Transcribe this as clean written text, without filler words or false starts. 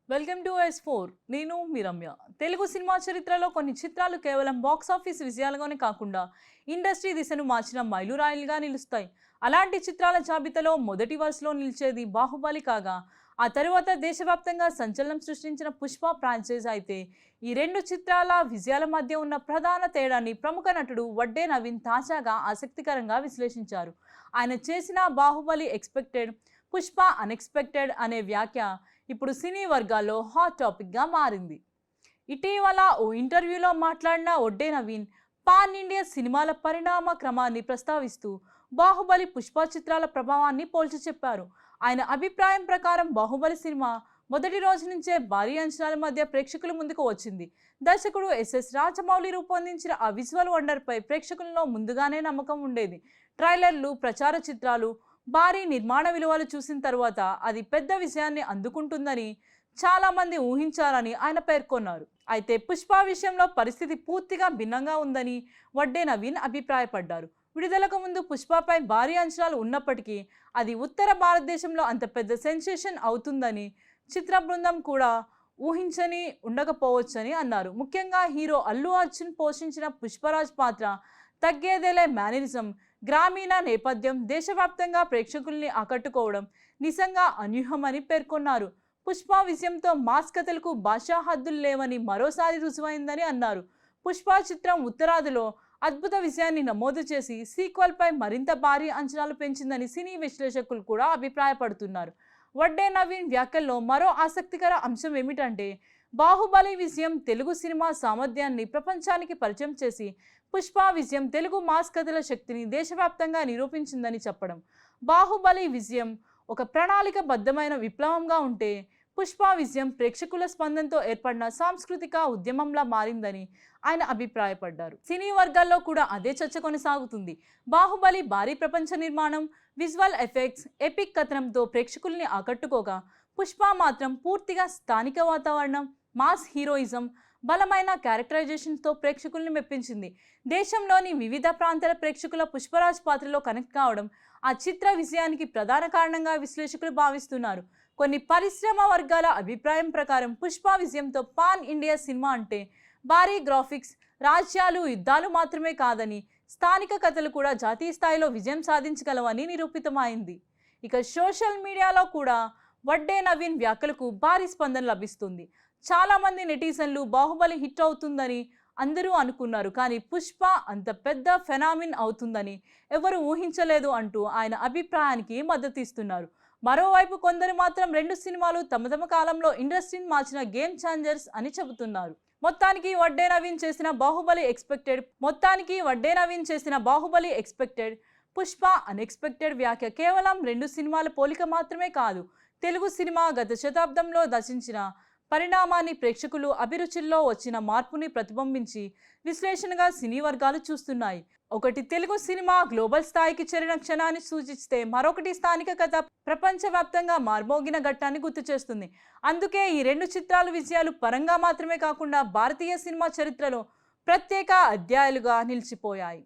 Welcome to S4. నేను మీ Ramya. Telugu cinema చరిత్రలో కొన్ని చిత్రాలు కేవలం బాక్స్ ఆఫీస్ విజయాలుగానే కాకుండా ఇండస్ట్రీ దిశను మార్చిన మైలురాయిలుగా నిలుస్తాయి. అలాంటి చిత్రాల జాబితాలో మొదటి వరుసలో నిలిచేది బాహుబలి కాగా, ఆ తరువాత దేశవ్యాప్తంగా సంచలనం సృష్టించిన పుష్ప ఫ్రాంచైజ్ అయితే ఈ రెండు చిత్రాల విజయాల మధ్య ఉన్న ప్రధాన తేడాని ప్రముఖ నటుడు వడ్డే నవీన్ తాజాగా ఆసక్తికరంగా విశ్లేషించారు. ఆయన చేసిన బాహుబలి ఎక్స్పెక్టెడ్, పుష్ప అన్ఎక్స్పెక్టెడ్ అనే వ్యాఖ్య ఇప్పుడు సినీ వర్గాల్లో హాట్ టాపిక్గా మారింది. ఇటీవల ఓ ఇంటర్వ్యూలో మాట్లాడిన వడ్డే నవీన్ పాన్ ఇండియా సినిమాల పరిణామ క్రమాన్ని ప్రస్తావిస్తూ బాహుబలి పుష్ప చిత్రాల ప్రభావాన్ని పోల్చి చెప్పారు. ఆయన అభిప్రాయం ప్రకారం బాహుబలి సినిమా మొదటి రోజు నుంచే భారీ అంచనాల మధ్య ప్రేక్షకుల ముందుకు వచ్చింది. దర్శకుడు ఎస్ఎస్ రాజమౌళి రూపొందించిన ఆ విజువల్ వండర్పై ప్రేక్షకుల్లో ముందుగానే నమ్మకం ఉండేది. ట్రైలర్లు, ప్రచార చిత్రాలు, భారీ నిర్మాణ విలువలు చూసిన తర్వాత అది పెద్ద విజయాన్ని అందుకుంటుందని చాలా మంది ఊహించారని ఆయన పేర్కొన్నారు. అయితే పుష్ప విషయంలో పరిస్థితి పూర్తిగా భిన్నంగా ఉందని వడ్డే నవీన్ అభిప్రాయపడ్డారు. విడుదలకు ముందు పుష్పపై భారీ అంచనాలు ఉన్నప్పటికీ అది ఉత్తర భారతదేశంలో అంత పెద్ద సెన్సేషన్ అవుతుందని చిత్ర బృందం కూడా ఊహించని ఉండకపోవచ్చని అన్నారు. ముఖ్యంగా హీరో అల్లు అర్జున్ పోషించిన పుష్పరాజ్ పాత్ర, తగ్గేదేలే మేనరిజం, గ్రామీణ నేపథ్యం దేశవ్యాప్తంగా ప్రేక్షకుల్ని ఆకట్టుకోవడం నిజంగా అనూహ్యమని పేర్కొన్నారు. పుష్ప విజయంతో మాస్ కథలకు భాషా హద్దులు లేవని మరోసారి రుజువైందని అన్నారు. పుష్ప చిత్రం ఉత్తరాదిలో అద్భుత విజయాన్ని నమోదు చేసి సీక్వెల్పై మరింత భారీ అంచనాలు పెంచిందని సినీ విశ్లేషకులు కూడా అభిప్రాయపడుతున్నారు. వడ్డే నవీన్ వ్యాఖ్యల్లో మరో ఆసక్తికర అంశం ఏమిటంటే, బాహుబలి విజయం తెలుగు సినిమా సామర్థ్యాన్ని ప్రపంచానికి పరిచయం చేసి పుష్ప విజయం తెలుగు మాస్ కథల శక్తిని దేశవ్యాప్తంగా నిరూపించిందని చెప్పడం. బాహుబలి విజయం ఒక ప్రణాళికబద్ధమైన విప్లవంగా ఉంటే, పుష్ప విజయం ప్రేక్షకుల స్పందనతో ఏర్పడిన సాంస్కృతిక ఉద్యమంలా మారిందని ఆయన అభిప్రాయపడ్డారు. సినీ వర్గాల్లో కూడా అదే చర్చ కొనసాగుతుంది. బాహుబలి భారీ ప్రపంచ నిర్మాణం, విజువల్ ఎఫెక్ట్స్, ఎపిక్ కథనంతో ప్రేక్షకుల్ని ఆకట్టుకోగా, పుష్ప మాత్రం పూర్తిగా స్థానిక వాతావరణం, మాస్ హీరోయిజం, బలమైన క్యారెక్టరైజేషన్తో ప్రేక్షకుల్ని మెప్పించింది. దేశంలోని వివిధ ప్రాంతాల ప్రేక్షకుల పుష్పరాజ్ పాత్రలో కనెక్ట్ కావడం ఆ చిత్ర విజయానికి ప్రధాన కారణంగా విశ్లేషకులు భావిస్తున్నారు. కొన్ని పరిశ్రమ వర్గాల అభిప్రాయం ప్రకారం పుష్ప విజయంతో పాన్ ఇండియా సినిమా అంటే భారీ గ్రాఫిక్స్, రాజ్యాలు, యుద్ధాలు మాత్రమే కాదని, స్థానిక కథలు కూడా జాతీయ స్థాయిలో విజయం సాధించగలవని నిరూపితమైంది. ఇక సోషల్ మీడియాలో కూడా వడ్డే నవీన్ వ్యాఖ్యలకు భారీ స్పందన లభిస్తుంది. చాలామంది నెటిజన్లు బాహుబలి హిట్ అవుతుందని అందరూ అనుకున్నారు, కానీ పుష్ప అంత పెద్ద ఫెనామిన్ అవుతుందని ఎవరు ఊహించలేదు అంటూ ఆయన అభిప్రాయానికి మద్దతు ఇస్తున్నారు. మరోవైపు కొందరు మాత్రం రెండు సినిమాలు తమ తమ కాలంలో ఇండస్ట్రీని మార్చిన గేమ్ ఛాంజర్స్ అని చెబుతున్నారు. మొత్తానికి వడ్డే నవీన్ చేసిన బాహుబలి ఎక్స్పెక్టెడ్, పుష్ప అన్ఎక్స్పెక్టెడ్ వ్యాఖ్య కేవలం రెండు సినిమాల పోలిక మాత్రమే కాదు, తెలుగు సినిమా గత శతాబ్దంలో దర్శించిన పరిణామాన్ని, ప్రేక్షకులు అభిరుచుల్లో వచ్చిన మార్పుని ప్రతిబింబించి విశ్లేషణగా సినీ వర్గాలు చూస్తున్నాయి. ఒకటి తెలుగు సినిమా గ్లోబల్ స్థాయికి చేరిన క్షణాన్ని సూచిస్తే, మరొకటి స్థానిక కథ ప్రపంచవ్యాప్తంగా మార్మోగిన ఘట్టాన్ని గుర్తు చేస్తుంది. అందుకే ఈ రెండు చిత్రాలు విజయాలు పరంగా మాత్రమే కాకుండా భారతీయ సినిమా చరిత్రలో ప్రత్యేక అధ్యాయాలుగా నిలిచిపోయాయి.